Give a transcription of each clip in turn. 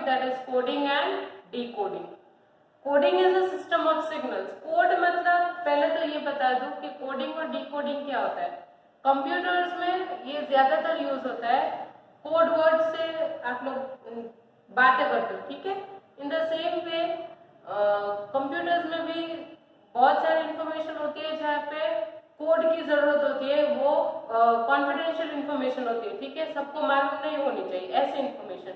that is coding and decoding. Coding is a system of signals. Code मतलब पहले तो ये बता दूं कि कोडिंग और डिकोडिंग क्या होता है. कंप्यूटर्स में ये ज्यादातर यूज होता है. कोड वर्ड से आप लोग बातें करते हो, ठीक है. In the same way computers में भी बहुत सारी इंफॉर्मेशन होती है जहाँ पे कोड की जरूरत होती है. वो कॉन्फिडेंशियल इंफॉर्मेशन होती है, ठीक है, सबको मालूम नहीं होनी चाहिए ऐसी इंफॉर्मेशन.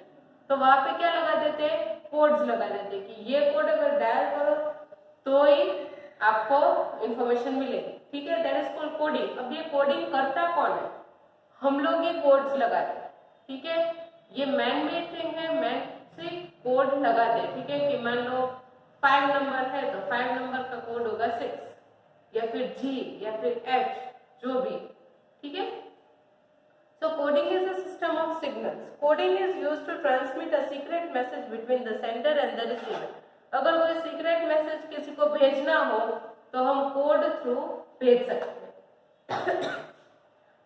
तो वहां पे क्या लगा देते हैं, कोड्स लगा देते हैं कि ये कोड अगर डायल करो तो ही आपको इंफॉर्मेशन मिलेगी, ठीक है. That is called coding. अब ये कोडिंग करता कौन है, हम लोग ये कोड्स लगाते हैं, ठीक है. ये मैन मेड थिंग है. मैन से कोड लगाते हैं, ठीक है, कि मान लो 5 नंबर है तो 5 नंबर का कोड होगा 6 या फिर G या फिर H, जो भी, ठीक है. So coding is a system of signals. Coding is used to transmit a secret message between the sender and the receiver. अगर कोई सीक्रेट मैसेज किसी को भेजना हो तो हम कोड थ्रू भेज सकते हैं.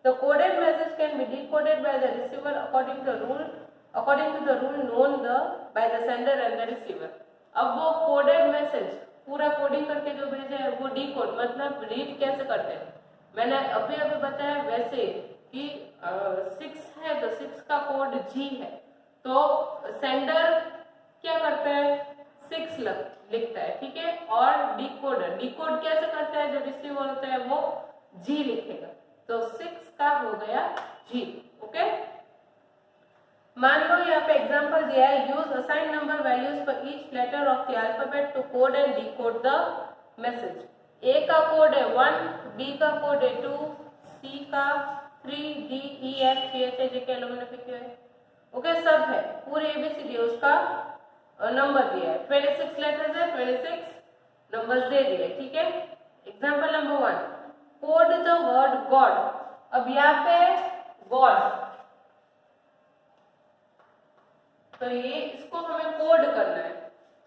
The coded message can be decoded by the receiver according to the rule known by the sender and the receiver. अब वो कोडेड मैसेज पूरा कोडिंग करके जो भेजे है वो डिकोड मतलब रीड कैसे करते हैं. मैंने अभी बताया वैसे कि 6 है तो 6 का कोड G है तो सेंडर क्या करता है 6 लिखता है, ठीक है. और डिकोडर डिकोड कैसे करता है, जो रिसीवर होता है वो G लिखेगा. तो 6 का हो गया G, ओके. मान लो यहाँ पे एग्जांपल दिया है, use assign number values for each letter of the alphabet to code and decode the message. A का कोड है 1, B का कोड है 2, C का 3, D, E, F, G, H, I, J, K, L, M, N, P, Q, R. Okay, सब है, पूरे ABCD उसका नंबर दिया है. 26 लेटर्स है, 26 नंबर्स दे दिए, ठीक है. Example number 1, code the word God. अब यहाँ पे गॉड, तो ये इसको हमें कोड करना है.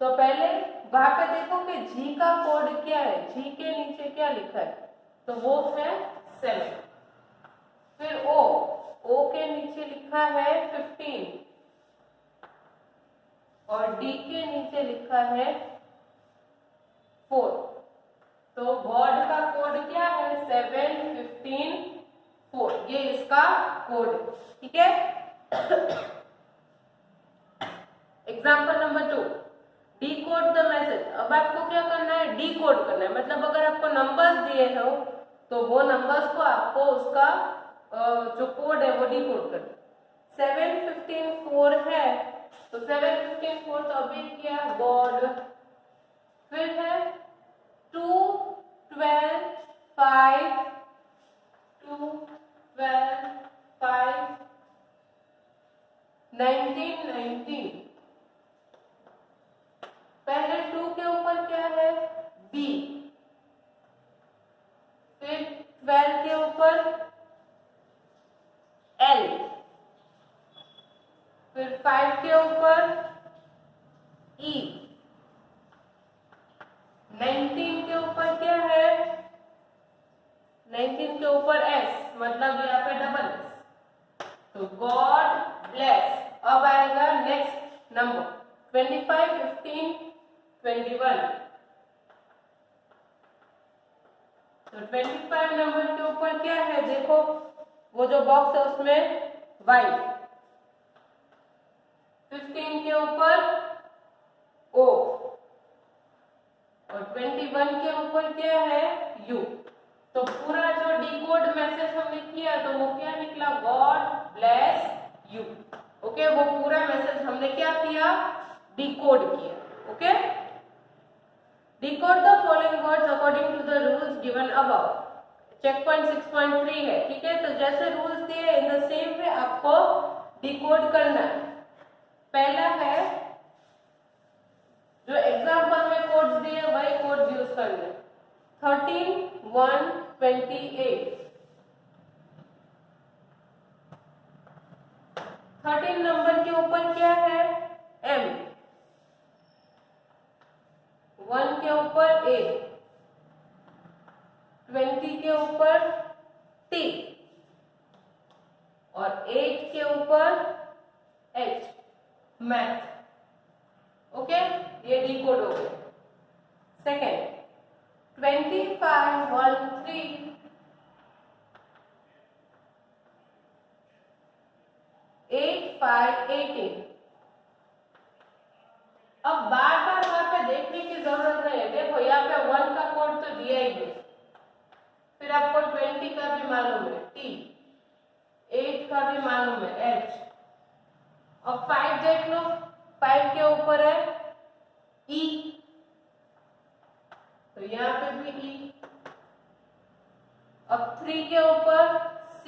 तो पहले वहां पे देखो कि G का कोड क्या है, G के नीचे क्या लिखा है, तो वो है 7. फिर O के नीचे लिखा है 15 और D के नीचे लिखा है 4. तो गॉड का कोड क्या है 7, 15, 4. ये इसका कोड, ठीक है. Example number 2, decode the message. अब आपको क्या करना है, डिकोड करना है. मतलब अगर आपको नंबर्स दिए हो तो वो नंबर्स को आपको उसका जो कोड है वो डिकोड करना. 7, 15, 4 है तो 7, 15, 4 तो अभी किया गॉड. फिर है 2, 12, 5, 2, 12, 5, 19, 19. पहले 2 के ऊपर क्या है B, फिर 12 के ऊपर L, फिर 5 के ऊपर E, 19 के ऊपर क्या है 19 के ऊपर S, मतलब यहाँ पे डबल S. तो गॉड ब्लेस. अब आएगा नेक्स्ट नंबर 25, 15, 21. तो 25 नंबर के ऊपर क्या है, देखो वो जो बॉक्स है उसमें Y. 15 के ऊपर O और 21 के ऊपर क्या है U. तो पूरा जो डिकोड मैसेज हमने किया तो वो क्या निकला, गॉड ब्लेस यू. ओके, वो पूरा मैसेज हमने क्या किया, डिकोड किया. Okay, decode the following words according to the rules given above. Check point 6.3 है, ठीक है. तो जैसे रूल्स दिए इन द सेम वे आपको डिकोड करना है. पहला है जो एग्जांपल में कोड्स दिए वही कोड्स यूज करने. 13, 1, 28. 13 नंबर के ऊपर क्या है M, 1 के ऊपर A, 20 के ऊपर T और 8 के ऊपर H, मैथ. ओके, ये डिकोड हो गया। सेकेंड 2513 8518। अब बार बार वहां पे देखने की जरूरत नहीं है, देखो यहाँ पे 1 का कोड तो दिया ही है, फिर आपको 20 का भी मालूम है T, 8 का भी मालूम है H, अब 5 देख लो, 5 के ऊपर है E, तो यहाँ पे भी E, अब 3 के ऊपर C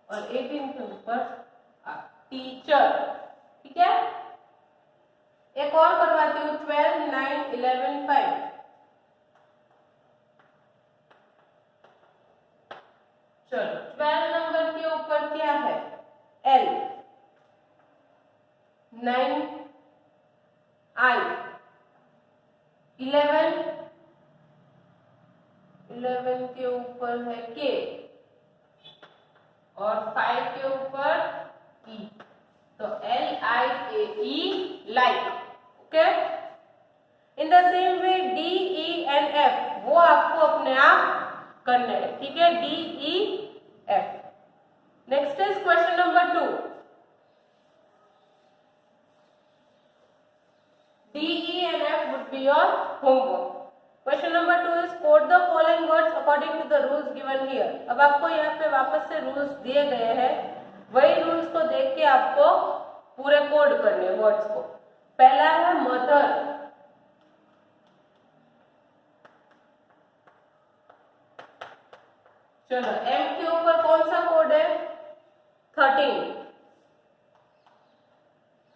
और 18 के ऊपर टीचर। ठीक है, एक और करवाती हूँ 12 9 11 5। चलो 12 नंबर के ऊपर क्या है L, 9 I, 11 के ऊपर है K और 5 के ऊपर E, तो LIKE like. Okay, in the same way DENF वो आपको अपने आप करना है। ठीक है, DEF। Next is question number 2। DENF would be your homework. Question number 2 is quote the following words according to the rules given here. अब आपको यहाँ पे वापस से रूल्स दिए गए हैं, वही रूल्स को देख के आपको पूरे कोड करने वर्ड्स को। पहला है मदर, चलो M के ऊपर कौन सा कोड है 13,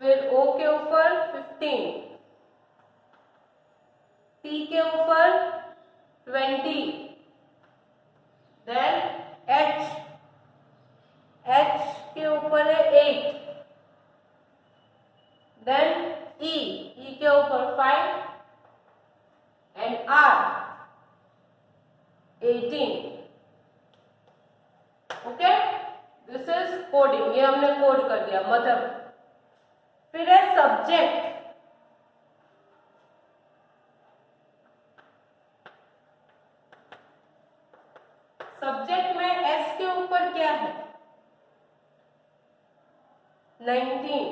फिर O के ऊपर 15, T के ऊपर 20, देन H के ऊपर है 8, देन E के ऊपर 5 and R 18। Okay, this is coding, ये हमने कोड कर दिया मदर। फिर है सब्जेक्ट, सब्जेक्ट में S के ऊपर क्या है 19,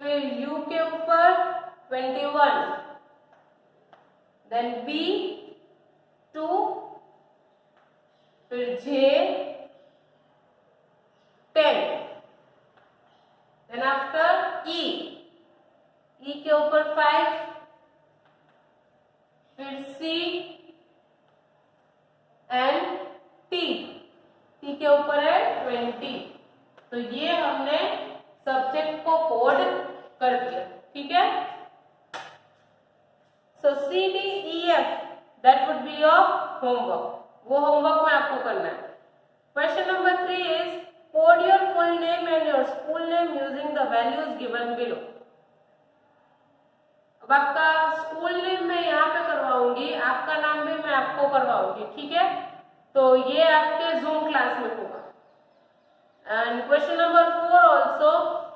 फिर U के ऊपर 21, देन B 2, फिर J 10, देन आफ्टर E के ऊपर 5, फिर C एंड T के ऊपर है 20। तो ये हमने सब्जेक्ट को कोड कर दिया। ठीक है, सो CDEF that would be your homework, वो होमवर्क में आपको करना है। Question number 3 is code your full name and your school name using the values given below. अब आपका स्कूल नेम मैं यहाँ पे करवाऊंगी, आपका नाम भी मैं आपको करवाऊंगी। ठीक है, तो ये आपके जूम क्लास में होगा। And question number 4 also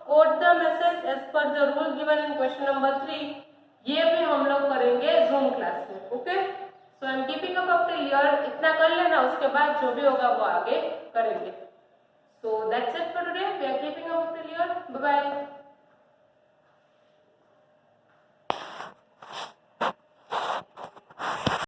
code the message as per the rule given in question number 3, ये भी हम लोग करेंगे जूम क्लास में। Okay, so I am keeping up till here, इतना कर लेना, उसके बाद जो भी होगा वो आगे करेंगे। So that's it for today, we are keeping up till here, bye bye.